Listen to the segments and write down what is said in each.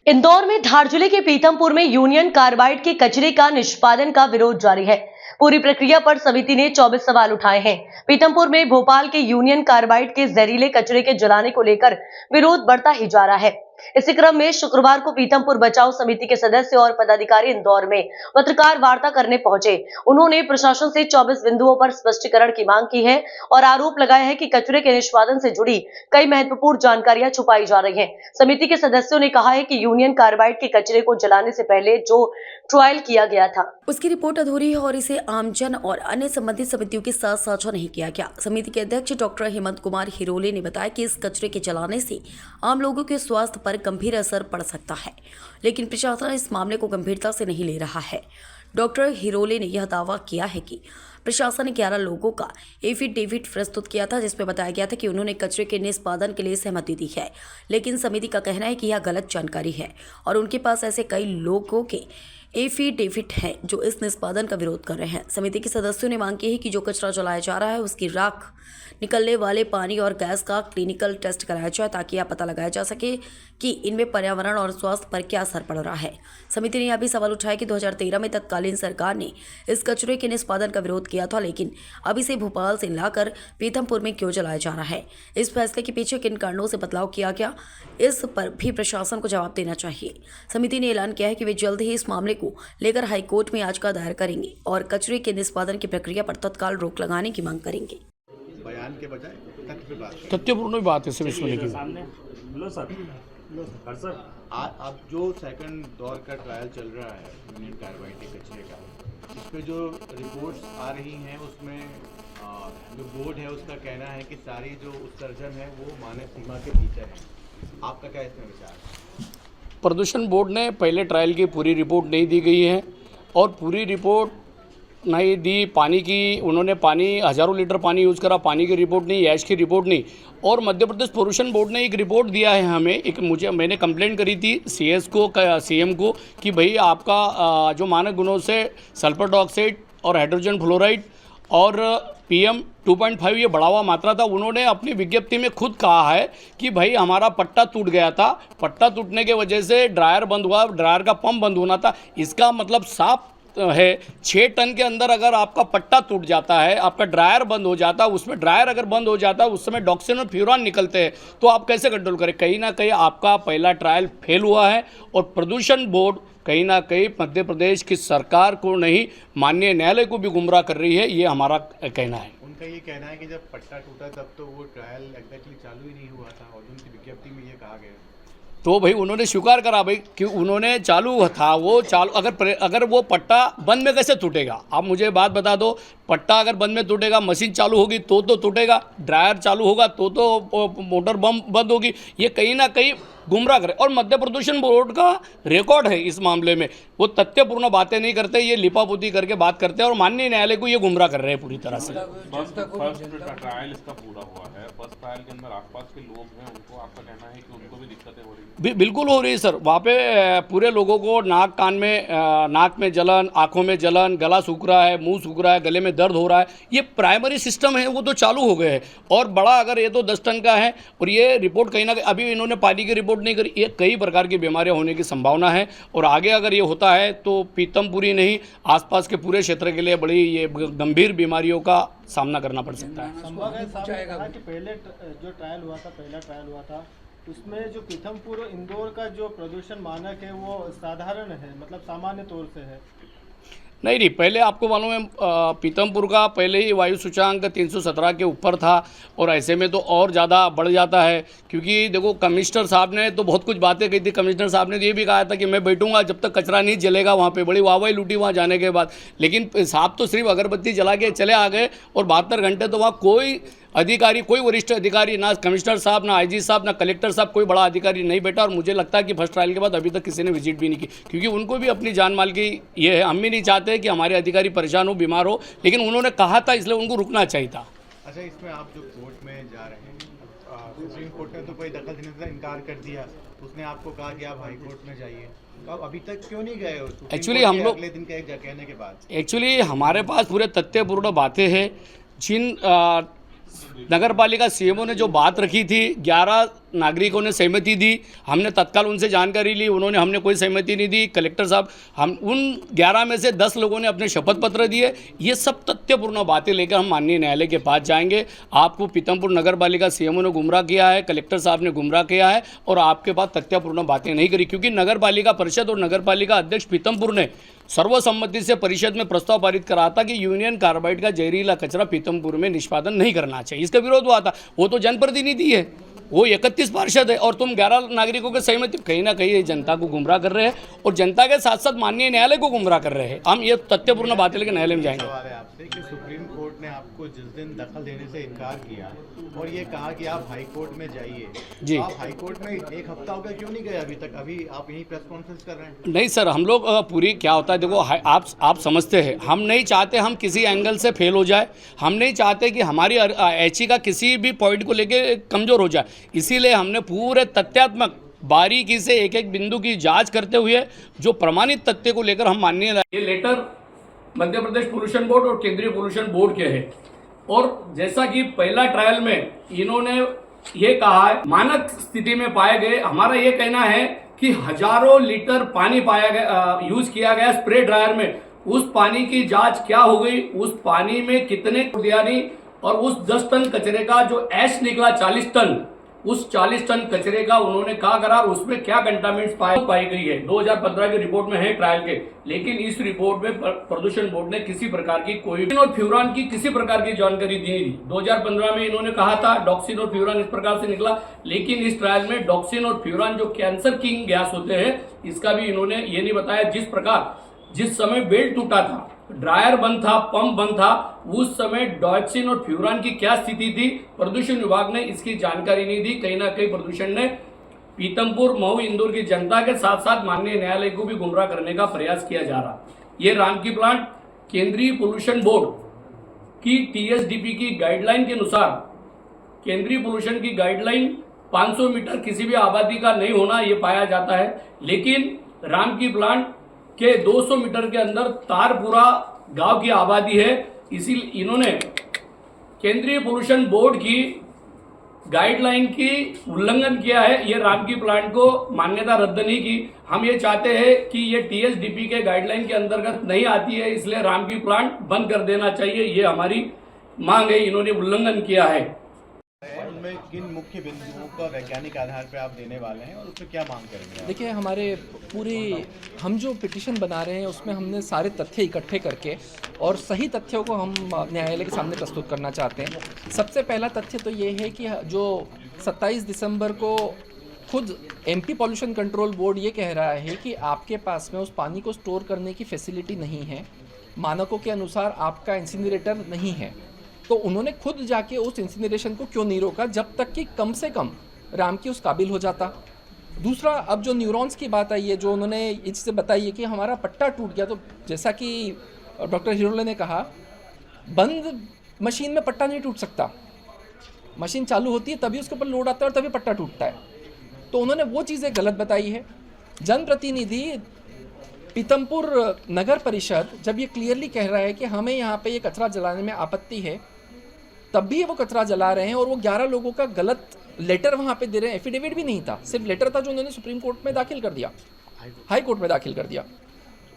इंदौर में धार जिले के पीथमपुर में यूनियन कार्बाइड के कचरे का निष्पादन का विरोध जारी है। पूरी प्रक्रिया पर समिति ने 24 सवाल उठाए हैं। पीथमपुर में भोपाल के यूनियन कार्बाइड के जहरीले कचरे के जलाने को लेकर विरोध बढ़ता ही जा रहा है। इसी क्रम में शुक्रवार को पीथमपुर बचाओ समिति के सदस्य और पदाधिकारी इंदौर में पत्रकार वार्ता करने पहुंचे। उन्होंने प्रशासन से 24 बिंदुओं पर स्पष्टीकरण की मांग की है और आरोप लगाया है कि कचरे के निष्पादन से जुड़ी कई महत्वपूर्ण जानकारियां छुपाई जा रही हैं। समिति के सदस्यों ने कहा है कि यूनियन कार्बाइड के कचरे को जलाने से पहले जो ट्रायल किया गया था उसकी रिपोर्ट अधूरी है और इसे आमजन और अन्य संबंधित समितियों के साथ साझा नहीं किया गया। समिति के अध्यक्ष डॉक्टर हेमंत कुमार हिरोले ने बताया कि इस कचरे के जलाने से आम लोगों के स्वास्थ्य पर गंभीर असर पड़ सकता है, लेकिन प्रशासन इस मामले को गंभीरता से नहीं ले रहा है। डॉक्टर हिरोले ने यह दावा किया है कि प्रशासन ने 11 लोगों का एफिडेविट प्रस्तुत किया था, जिसमें बताया गया था कि उन्होंने कचरे के निष्पादन के लिए सहमति दी है, लेकिन समिति का कहना है कि यह गलत जानकारी है और उनके पास ऐसे कई लोगों के एफिडेविट हैं जो इस निष्पादन का विरोध कर रहे हैं। समिति के सदस्यों ने मांग की है कि जो कचरा जलाया जा रहा है उसकी राख, निकलने वाले पानी और गैस का क्लिनिकल टेस्ट कराया जाए ताकि यह पता लगाया जा सके कि इनमें पर्यावरण और स्वास्थ्य पर क्या असर पड़ रहा है। समिति ने यह भी सवाल उठाया कि 2013 में तत्कालीन सरकार ने इस कचरे के निष्पादन का विरोध किया था, लेकिन अब इसे भोपाल से लाकर पीथमपुर में क्यों जलाया जा रहा है। इस फैसले के पीछे किन कारणों से बदलाव किया गया, इस पर भी प्रशासन को जवाब देना चाहिए। समिति ने ऐलान किया है कि वे जल्द ही इस मामले को लेकर हाईकोर्ट में याचिका दायर करेंगे और कचरे के निष्पादन की प्रक्रिया पर तत्काल रोक लगाने की मांग करेंगे। बयान के बजाय तथ्यपूर्ण बात है सर, इसमें लिखी सर अब जो सेकंड दौर का ट्रायल चल रहा है यूनियन कार्बाइड के कचरे का, इस पे जो रिपोर्ट्स आ रही हैं उसमें जो बोर्ड है उसका कहना है कि सारी जो उत्सर्जन है वो मानव सीमा के भीतर है। आपका क्या इसमें विचार है? प्रदूषण बोर्ड ने पहले ट्रायल की पूरी रिपोर्ट नहीं दी गई है और पूरी रिपोर्ट नहीं दी। पानी की उन्होंने हज़ारों लीटर पानी यूज़ करा, पानी की रिपोर्ट नहीं, ऐश की रिपोर्ट नहीं। और मध्य प्रदेश पोल्यूशन बोर्ड ने एक रिपोर्ट दिया है हमें, मैंने कंप्लेंट करी थी सीएस को, सीएम को, कि भाई आपका जो मानक गुणों से सल्फर डाइऑक्साइड और हाइड्रोजन फ्लोराइड और PM 2.5 ये बढ़ा हुआ मात्रा था। उन्होंने अपनी विज्ञप्ति में खुद कहा है कि भाई हमारा पट्टा टूट गया था, पट्टा टूटने के वजह से ड्रायर बंद हुआ, ड्रायर का पंप बंद होना था। इसका मतलब साफ है 6 टन के अंदर अगर आपका पट्टा टूट जाता है, आपका ड्रायर बंद हो जाता है, उसमें ड्रायर अगर बंद हो जाता है उस समय डॉक्सिन और फ्यूरान निकलते हैं, तो आप कैसे कंट्रोल करें? कहीं ना कहीं आपका पहला ट्रायल फेल हुआ है और प्रदूषण बोर्ड कहीं ना कहीं मध्य प्रदेश की सरकार को नहीं, माननीय न्यायालय को भी गुमराह कर रही है, ये हमारा कहना है। उनका ये कहना है कि जब पट्टा टूटा तब तो वो ट्रायल एग्जैक्टली चालू ही नहीं हुआ था और उनकी विज्ञप्ति में ये कहा गया। तो भाई उन्होंने स्वीकार करा भाई कि उन्होंने चालू था, वो चालू अगर वो पट्टा बंद में कैसे टूटेगा? आप मुझे बात बता दो, पट्टा अगर बंद में टूटेगा, मशीन चालू होगी तो टूटेगा, ड्रायर चालू होगा तो मोटर बंद होगी। ये कहीं ना कहीं गुमराह करे और मध्य प्रदूषण बोर्ड का रिकॉर्ड है इस मामले में, वो तथ्यपूर्ण बातें नहीं करते, ये लिपापोती करके बात करते हैं और माननीय न्यायालय को ये गुमराह कर रहे हैं पूरी तरह से। फर्स्ट ट्रायल इसका पूरा हुआ है, फर्स्ट ट्रायल के अंदर आसपास के लोग हैं, उनको आपका कहना है कि उनको भी दिक्कतें हो रही हैं? बिल्कुल हो रही है सर, वहाँ पे पूरे लोगों को नाक में जलन, आंखों में जलन, गला सूख रहा है, मुंह सूख रहा है, गले में दर्द हो रहा है। ये प्राइमरी सिस्टम है वो तो चालू हो गए हैं और बड़ा अगर ये तो 10 टन का है और ये रिपोर्ट कहीं ना कहीं अभी इन्होंने पानी की रिपोर्ट नहीं करी, ये कई प्रकार की बीमारियां होने की संभावना है और आगे अगर ये होता है तो पीथमपुरी नहीं, आसपास के पूरे क्षेत्र के लिए बड़ी ये गंभीर बीमारियों का सामना करना पड़ सकता है। कि पहले जो ट्रायल हुआ था, पहला ट्रायल हुआ था, उसमें जो पीथमपुर इंदौर का जो प्रदूषण मानक है वो साधारण है, मतलब सामान्य तौर से है। नहीं, पहले आपको मालूम है पीथमपुर का पहले ही वायु सूचकांक 317 के ऊपर था और ऐसे में तो और ज़्यादा बढ़ जाता है, क्योंकि देखो कमिश्नर साहब ने तो बहुत कुछ बातें कही थी। कमिश्नर साहब ने ये भी कहा था कि मैं बैठूंगा जब तक कचरा नहीं जलेगा, वहाँ पे बड़ी वाहवाही लूटी वहाँ जाने के बाद, लेकिन साहब तो सिर्फ अगरबत्ती जला के चले आ गए और 72 घंटे तो वहाँ कोई अधिकारी, कोई वरिष्ठ अधिकारी, ना कमिश्नर साहब, ना IG साहब, ना कलेक्टर साहब, कोई बड़ा अधिकारी नहीं बैठा और मुझे लगता है कि फर्स्ट ट्रायल के बाद अभी तक किसी ने विजिट भी नहीं की, क्योंकि उनको भी अपनी जान माल की ये है। हम भी नहीं चाहते कि हमारे अधिकारी परेशान हो, बीमार हो, लेकिन उन्होंने कहा था इसलिए उनको रुकना चाहिए था। अच्छा, इसमें आप जो कोर्ट में जा रहे हैं, सुप्रीम कोर्ट ने तो कोई दखल देने से इनकार कर दिया, उसने आपको कहा कि आप हाई कोर्ट में जाइए, तो आप अभी तक क्यों नहीं गए? एक्चुअली हम लोग अगले दिन का एक कहने के बाद एक्चुअली हमारे पास पूरे तथ्यपूर्ण बातें हैं। जिन नगर पालिका CMO ने जो बात रखी थी 11 नागरिकों ने सहमति दी, हमने तत्काल उनसे जानकारी ली, उन्होंने हमने कोई सहमति नहीं दी। कलेक्टर साहब, हम उन 11 में से 10 लोगों ने अपने शपथ पत्र दिए। ये सब तथ्यपूर्ण बातें लेकर हम माननीय न्यायालय के पास जाएंगे। आपको पीतमपुर नगर पालिका सीएमओ ने गुमराह किया है, कलेक्टर साहब ने गुमराह किया है और आपके पास तथ्यपूर्ण बातें नहीं करी, क्योंकि नगर पालिका परिषद और नगर पालिका अध्यक्ष पीतमपुर ने सर्वसम्मति से परिषद में प्रस्ताव पारित करा था कि यूनियन कार्बाइड का जहरीला कचरा पीतमपुर में निष्पादन नहीं करना चाहिए। इसका विरोध हुआ था। वो तो जनप्रतिनिधि है, वो 31 पार्षद है और तुम 11 नागरिकों के सहमति, कहीं ना कहीं ये जनता को गुमराह कर रहे हैं और जनता के साथ साथ माननीय न्यायालय को गुमराह कर रहे हैं। हम ये तथ्यपूर्ण बातें लेकर न्यायालय में जाएंगे। सवाल है आपसे कि सुप्रीम कोर्ट ने आपको जिस दिन दखल देने से इनकार किया और ये कहा कि आप हाई कोर्ट में जाइए, जी, तो आप हाई कोर्ट में 1 हफ्ता हो गया, क्यों नहीं गए अभी तक? अभी आप यही प्रेस कॉन्फ्रेंस कर रहे हैं। नहीं सर, हम लोग पूरी क्या होता है, देखो आप समझते हैं, हम नहीं चाहते हम किसी एंगल से फेल हो जाए, हम नहीं चाहते कि हमारी एचई का किसी भी पॉइंट को लेके कमज़ोर हो जाए। इसीलिए हमने पूरे तथ्यात्मक बारीकी से एक एक बिंदु की जांच करते हुए जो प्रमाणित तथ्य को लेकर हम माननीय, ये letter Madhya Pradesh pollution board और केंद्रीय पोल्यूशन बोर्ड के है और जैसा कि पहला ट्रायल में इन्होंने ये कहा है, मानक स्थिति में पाए गए। हमारा ये कहना है कि हजारों लीटर पानी पाया गया, यूज किया गया स्प्रे ड्रायर में। उस पानी की जांच क्या हो गई, उस पानी में कितने कुर्दियानी और उस 10 टन कचरे का जो ऐश निकला 40 टन, उस 40 टन कचरे का उन्होंने क्या करा, उसमें क्या कंटामिनेंट्स पाई गई है। 2015 की रिपोर्ट में है ट्रायल के, लेकिन इस रिपोर्ट में प्रदूषण बोर्ड ने किसी प्रकार की कोई और फ्यूरान की किसी प्रकार की जानकारी दी नहीं। 2015 में इन्होंने कहा था डॉक्सिन और फ्यूरान इस प्रकार से निकला, लेकिन इस ट्रायल में डॉक्सिन और फ्यूरान जो कैंसर किंग गैस होते हैं, इसका भी इन्होंने ये नहीं बताया। जिस समय बेल्ट टूटा था, ड्रायर बंद था, पंप बंद था, उस समय डॉक्सिन और फ्यूरान की क्या स्थिति थी, प्रदूषण विभाग ने इसकी जानकारी नहीं दी। कहीं ना कहीं प्रदूषण ने पीतमपुर, मऊ, इंदौर की जनता के साथ साथ माननीय न्यायालय को भी गुमराह करने का प्रयास किया जा रहा। ये रामकी प्लांट केंद्रीय पोल्यूशन बोर्ड की टीएसडीपी की गाइडलाइन के अनुसार, केंद्रीय पोल्यूशन की गाइडलाइन 500 मीटर किसी भी आबादी का नहीं होना ये पाया जाता है, लेकिन रामकी प्लांट के 200 मीटर के अंदर तारपुरा गांव की आबादी है। इसीलिए इन्होंने केंद्रीय पोल्यूशन बोर्ड की गाइडलाइन की उल्लंघन किया है। ये रामकी प्लांट को मान्यता रद्द नहीं की। हम ये चाहते हैं कि ये टीएसडीपी के गाइडलाइन के अंतर्गत नहीं आती है, इसलिए रामकी प्लांट बंद कर देना चाहिए, ये हमारी मांग है। इन्होंने उल्लंघन किया है। उनमें किन मुख्य बिंदुओं का वैज्ञानिक आधार पर आप देने वाले हैं और उसमें क्या मांग करेंगे? देखिए, हमारे हम जो पिटीशन बना रहे हैं उसमें हमने सारे तथ्य इकट्ठे करके और सही तथ्यों को हम न्यायालय के सामने प्रस्तुत करना चाहते हैं। सबसे पहला तथ्य तो ये है कि जो 27 दिसंबर को खुद एमपी पॉल्यूशन कंट्रोल बोर्ड ये कह रहा है कि आपके पास में उस पानी को स्टोर करने की फैसिलिटी नहीं है, मानकों के अनुसार आपका इंसिनरेटर नहीं है, तो उन्होंने खुद जाके उस इंसिनरेशन को क्यों नहीं रोका जब तक कि कम से कम रामकी उस काबिल हो जाता। दूसरा, अब जो न्यूरॉन्स की बात आई है, जो उन्होंने इससे बताई है कि हमारा पट्टा टूट गया, तो जैसा कि डॉक्टर हिरोले ने कहा, बंद मशीन में पट्टा नहीं टूट सकता। मशीन चालू होती है तभी उसके ऊपर लोड आता है और तभी पट्टा टूटता है। तो उन्होंने वो चीज़ें गलत बताई है। जनप्रतिनिधि पीतमपुर नगर परिषद जब ये क्लियरली कह रहा है कि हमें यहाँ पे ये कचरा जलाने में आपत्ति है, तब भी वो कचरा जला रहे हैं और वो 11 लोगों का गलत लेटर वहाँ पे दे रहे हैं। एफिडेविट भी नहीं था, सिर्फ लेटर था जो उन्होंने सुप्रीम कोर्ट में दाखिल कर दिया, हाई कोर्ट में दाखिल कर दिया।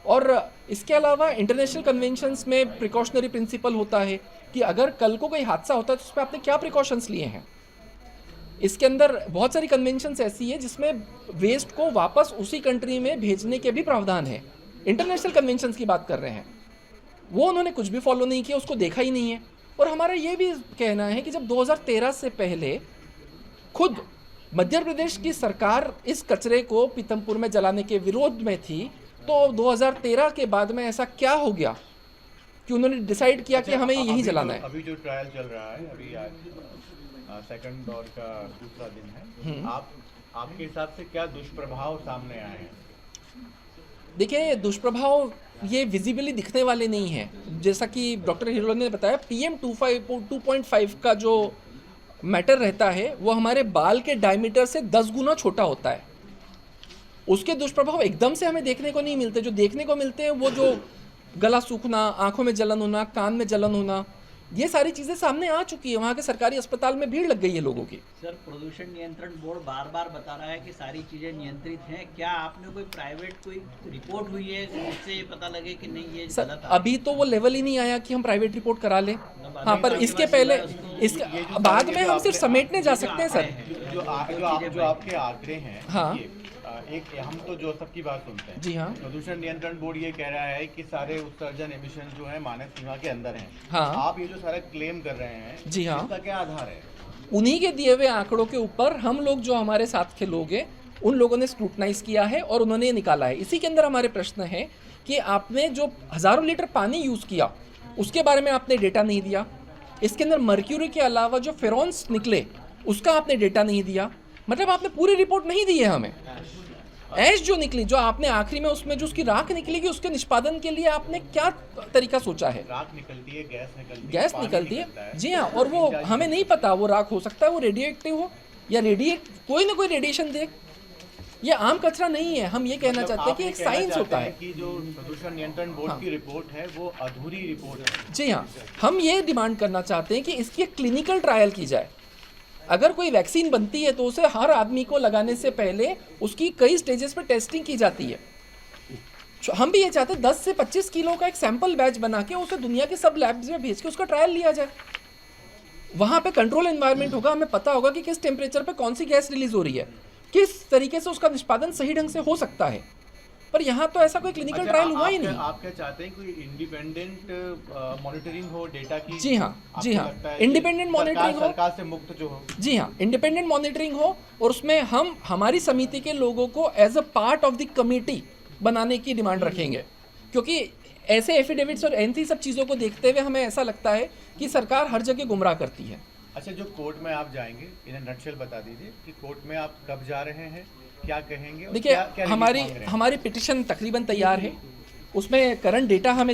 और इसके अलावा इंटरनेशनल कन्वेंशंस में प्रिकॉशनरी प्रिंसिपल होता है कि अगर कल को कोई हादसा होता है तो उस पर आपने क्या प्रिकॉशंस लिए हैं। इसके अंदर बहुत सारी कन्वेंशंस ऐसी है जिसमें वेस्ट को वापस उसी कंट्री में भेजने के भी प्रावधान है। इंटरनेशनल कन्वेंशंस की बात कर रहे हैं, वो उन्होंने कुछ भी फॉलो नहीं किया, उसको देखा ही नहीं है। और हमारा ये भी कहना है कि जब 2013 से पहले खुद मध्य प्रदेश की सरकार इस कचरे को पीतमपुर में जलाने के विरोध में थी, तो 2013 के बाद में ऐसा क्या हो गया कि उन्होंने डिसाइड किया कि हमें यही जलाना है। अभी जो ट्रायल चल रहा है, अभी आज सेकंड दौर का दूसरा दिन है, आपके हिसाब से क्या दुष्प्रभाव सामने आए हैं? देखिए, दुष्प्रभाव ये विजिबली दिखने वाले नहीं हैं। जैसा कि डॉक्टर हिरोले ने बताया, PM 2.5 का जो मैटर रहता है वो हमारे बाल के डायमीटर से 10 गुना छोटा होता है। उसके दुष्प्रभाव एकदम से हमें देखने को नहीं मिलते। जो देखने को मिलते हैं वो जो गला सूखना, आंखों में जलन होना, कान में जलन होना, ये सारी चीज़ें सामने आ चुकी है। वहाँ के सरकारी अस्पताल में भीड़ लग गई है लोगों की। सर, प्रदूषण नियंत्रण बोर्ड बार बार बता रहा है कि सारी चीज़ें नियंत्रित हैं। क्या आपने कोई प्राइवेट कोई रिपोर्ट हुई है जिससे ये पता लगे कि नहीं ये सर गलत है? अभी तो वो लेवल ही नहीं आया कि हम प्राइवेट रिपोर्ट करा लें। हाँ, पर इसके पहले इसके बाद में हम सिर्फ समेटने जा सकते हैं सर। जो आपके आंकड़े हैं, हाँ। एक हम तो जो सबकी बात सुनते हैं। जी हाँ। प्रदूषण नियंत्रण बोर्ड ये कह रहा है कि सारे उत्सर्जन एमिशन जो है मानक सीमा के अंदर हैं। हाँ। आप ये जो सारा क्लेम कर रहे हैं, जी हाँ। इसका क्या आधार है? उन्हीं के दिए हुए आंकड़ों के ऊपर हम लोग जो हमारे साथ के लोग हैं उन लोगों ने स्क्रूटनाइज किया है और उन्होंने ये निकाला है। इसी के अंदर हमारे प्रश्न है कि आपने जो हज़ारों लीटर पानी यूज़ किया उसके बारे में आपने डेटा नहीं दिया। इसके अंदर मर्क्यूरी के अलावा जो फेरॉन्स निकले उसका आपने डेटा नहीं दिया। मतलब आपने पूरी रिपोर्ट नहीं दी है हमें। ऐश जो निकली, जो आपने आखिरी में उसमें जो उसकी राख निकलेगी उसके निष्पादन के लिए आपने क्या तरीका सोचा है? राख निकलती है, गैस निकलती है, गैस पानी निकलती निकलता है। जी हाँ, और वो हमें नहीं पता वो राख हो सकता है वो रेडिएटिव हो या कोई ना कोई रेडिएशन दे। ये आम कचरा नहीं है। हम ये कहना चाहते हैं कि एक साइंस होता है कि जो प्रदूषण नियंत्रण बोर्ड की रिपोर्ट है वो अधूरी रिपोर्ट है। जी हाँ, हम ये डिमांड करना चाहते हैं कि इसकी क्लिनिकल ट्रायल की जाए। अगर कोई वैक्सीन बनती है तो उसे हर आदमी को लगाने से पहले उसकी कई स्टेजेस पे टेस्टिंग की जाती है। हम भी ये चाहते हैं 10 से 25 किलो का एक सैंपल बैच बना के उसे दुनिया के सब लैब्स में भेज के उसका ट्रायल लिया जाए। वहाँ पे कंट्रोल एनवायरनमेंट होगा, हमें पता होगा कि किस टेम्परेचर पे कौन सी गैस रिलीज हो रही है, किस तरीके से उसका निष्पादन सही ढंग से हो सकता है। पर यहाँ तो ऐसा कोई क्लिनिकल ट्रायल हुआ ही नहीं। आप क्या चाहते हैं कोई इंडिपेंडेंट मॉनिटरिंग हो डेटा की? जी हाँ, जी हाँ, इंडिपेंडेंट मॉनिटरिंग हो, सरकार से मुक्त जो हो। जी हाँ, इंडिपेंडेंट मॉनिटरिंग हो और उसमें हम हमारी समिति के लोगों को as a part of the committee बनाने की डिमांड रखेंगे। क्योंकि ऐसे एफिडेविट्स और ऐसी सब चीज़ों को देखते हुए हमें ऐसा लगता है कि सरकार हर जगह गुमराह करती है। अच्छा, जो कोर्ट में आप जाएंगे, इन्हें नटशेल बता दीजिए कि कोर्ट में आप कब जा रहे हैं, क्या कहेंगे? देखिए, हमारी पिटिशन तकरीबन तैयार है। उसमें करंट डेटा हमें